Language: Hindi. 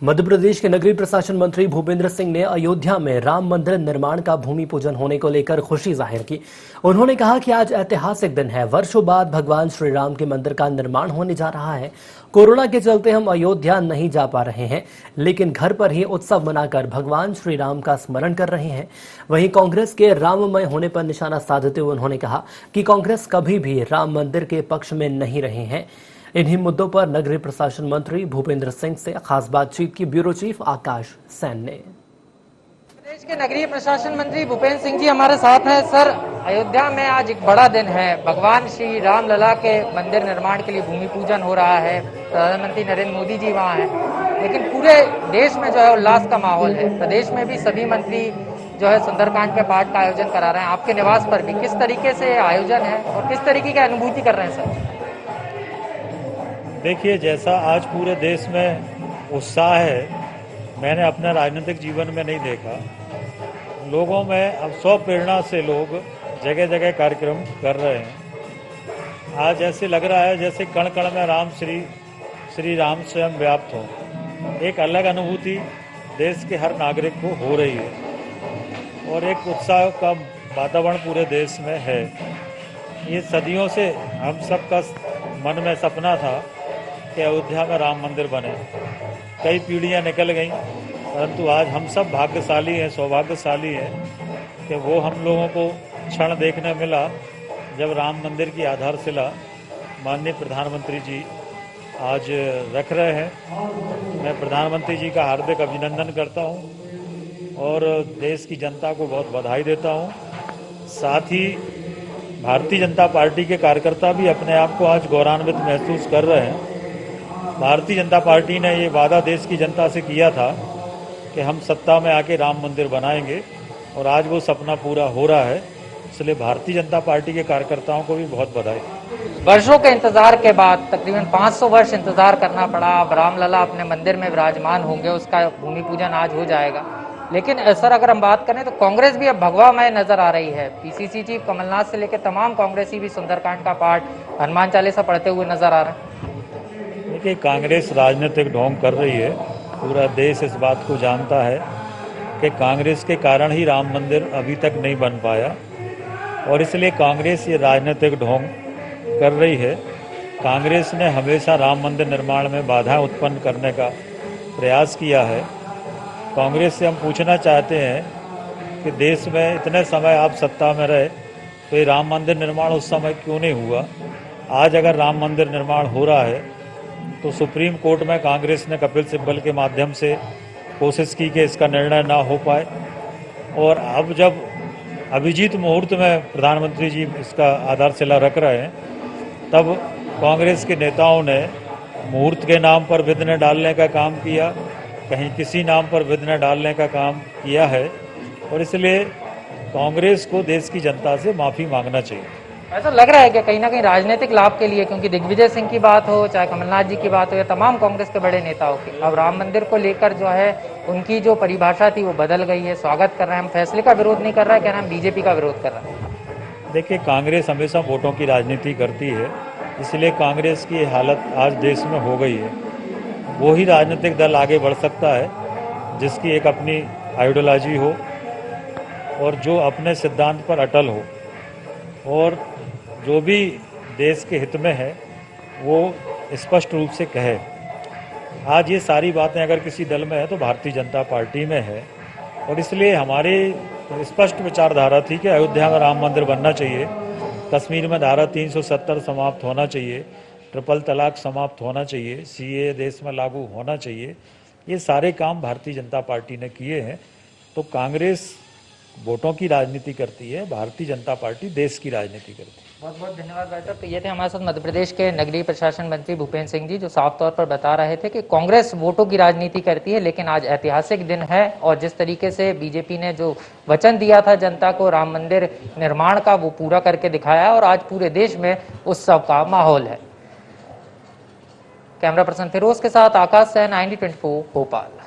मध्य प्रदेश के नगरीय प्रशासन मंत्री भूपेंद्र सिंह ने अयोध्या में राम मंदिर निर्माण का भूमि पूजन होने को लेकर खुशी जाहिर की। उन्होंने कहा कि आज ऐतिहासिक दिन है। वर्षों बाद भगवान श्री राम के मंदिर का निर्माण होने जा रहा है। कोरोना के चलते हम अयोध्या नहीं जा पा रहे हैं, लेकिन घर पर ही उत्सव मनाकर भगवान श्री राम का स्मरण कर रहे हैं। वहीं कांग्रेस के राममय होने पर निशाना साधते हुए उन्होंने कहा कि कांग्रेस कभी भी राम मंदिर के पक्ष में नहीं रहे हैं। इन्हीं मुद्दों पर नगरीय प्रशासन मंत्री भूपेंद्र सिंह से खास बातचीत की ब्यूरो चीफ आकाश सैन ने। प्रदेश के नगरीय प्रशासन मंत्री भूपेंद्र सिंह जी हमारे साथ हैं। सर, अयोध्या में आज एक बड़ा दिन है। भगवान श्री राम लला के मंदिर निर्माण के लिए भूमि पूजन हो रहा है। प्रधानमंत्री नरेंद्र मोदी जी वहाँ हैं, लेकिन पूरे देश में जो है उल्लास का माहौल है। प्रदेश में भी सभी मंत्री जो है सुंदरकांड के पाठ का आयोजन करा रहे हैं। आपके निवास पर भी किस तरीके से आयोजन है और किस तरीके की अनुभूति कर रहे हैं सर? देखिए, जैसा आज पूरे देश में उत्साह है, मैंने अपने राजनीतिक जीवन में नहीं देखा। लोगों में अब सौ प्रेरणा से लोग जगह जगह कार्यक्रम कर रहे हैं। आज ऐसे लग रहा है जैसे कण कण में श्री राम स्वयं व्याप्त हो। एक अलग अनुभूति देश के हर नागरिक को हो रही है और एक उत्साह का वातावरण पूरे देश में है। ये सदियों से हम सबका मन में सपना था कि अयोध्या में राम मंदिर बने। कई पीढ़ियां निकल गईं, परंतु आज हम सब भाग्यशाली हैं, सौभाग्यशाली हैं कि वो हम लोगों को क्षण देखने मिला जब राम मंदिर की आधारशिला माननीय प्रधानमंत्री जी आज रख रहे हैं। मैं प्रधानमंत्री जी का हार्दिक अभिनंदन करता हूं और देश की जनता को बहुत बधाई देता हूं। साथ ही भारतीय जनता पार्टी के कार्यकर्ता भी अपने आप को आज गौरवान्वित महसूस कर रहे हैं। भारतीय जनता पार्टी ने ये वादा देश की जनता से किया था कि हम सत्ता में आके राम मंदिर बनाएंगे और आज वो सपना पूरा हो रहा है। इसलिए भारतीय जनता पार्टी के कार्यकर्ताओं को भी बहुत बधाई। वर्षों के इंतजार के बाद तकरीबन 500 वर्ष इंतजार करना पड़ा। अब रामलला अपने मंदिर में विराजमान होंगे, उसका भूमि पूजन आज हो जाएगा। लेकिन सर, अगर हम बात करें तो कांग्रेस भी अब भगवामय नजर आ रही है। पीसीसी चीफ कमलनाथ से लेकर तमाम कांग्रेसी भी सुंदरकांड का पाठ, हनुमान चालीसा पढ़ते हुए नजर आ रहे हैं। देखिए, कांग्रेस राजनीतिक ढोंग कर रही है। पूरा देश इस बात को जानता है कि कांग्रेस के कारण ही राम मंदिर अभी तक नहीं बन पाया और इसलिए कांग्रेस ये राजनीतिक ढोंग कर रही है। कांग्रेस ने हमेशा राम मंदिर निर्माण में बाधाएं उत्पन्न करने का प्रयास किया है। कांग्रेस से हम पूछना चाहते हैं कि देश में इतने समय आप सत्ता में रहे तो ये राम मंदिर निर्माण उस समय क्यों नहीं हुआ? आज अगर राम मंदिर निर्माण हो रहा है तो सुप्रीम कोर्ट में कांग्रेस ने कपिल सिब्बल के माध्यम से कोशिश की कि इसका निर्णय ना हो पाए और अब जब अभिजीत मुहूर्त में प्रधानमंत्री जी इसका आधारशिला रख रहे हैं, तब कांग्रेस के नेताओं ने मुहूर्त के नाम पर विघ्न डालने का काम किया, कहीं किसी नाम पर विघ्न डालने का काम किया है और इसलिए कांग्रेस को देश की जनता से माफ़ी मांगना चाहिए। ऐसा लग रहा है कि कहीं ना कहीं राजनीतिक लाभ के लिए, क्योंकि दिग्विजय सिंह की बात हो, चाहे कमलनाथ जी की बात हो या तमाम कांग्रेस के बड़े नेताओं की, अब राम मंदिर को लेकर जो है उनकी जो परिभाषा थी वो बदल गई है। स्वागत कर रहे हैं, हम फैसले का विरोध नहीं कर रहा है, क्या नाम बीजेपी का विरोध कर रहा है। देखिए, कांग्रेस हमेशा वोटों की राजनीति करती है, इसलिए कांग्रेस की हालत आज देश में हो गई है। वो ही राजनीतिक दल आगे बढ़ सकता है जिसकी एक अपनी आइडियोलॉजी हो और जो अपने सिद्धांत पर अटल हो और जो भी देश के हित में है वो स्पष्ट रूप से कहे। आज ये सारी बातें अगर किसी दल में है तो भारतीय जनता पार्टी में है और इसलिए हमारी स्पष्ट विचारधारा थी कि अयोध्या में राम मंदिर बनना चाहिए, कश्मीर में धारा 370 समाप्त होना चाहिए, ट्रिपल तलाक समाप्त होना चाहिए, सीए देश में लागू होना चाहिए। ये सारे काम भारतीय जनता पार्टी ने किए हैं। तो कांग्रेस वोटों की राजनीति करती है, भारतीय जनता पार्टी देश की राजनीति करती है। बहुत बहुत धन्यवाद भाई साहब। तो ये थे हमारे साथ मध्य प्रदेश के नगरीय प्रशासन मंत्री भूपेंद्र सिंह जी, जो साफ तौर पर बता रहे थे कि कांग्रेस वोटों की राजनीति करती है, लेकिन आज ऐतिहासिक दिन है और जिस तरीके से बीजेपी ने जो वचन दिया था जनता को राम मंदिर निर्माण का, वो पूरा करके दिखाया है और आज पूरे देश में उत्सव का माहौल है। कैमरा पर्सन फिरोज के साथ आकाश सैन, IND24 भोपाल।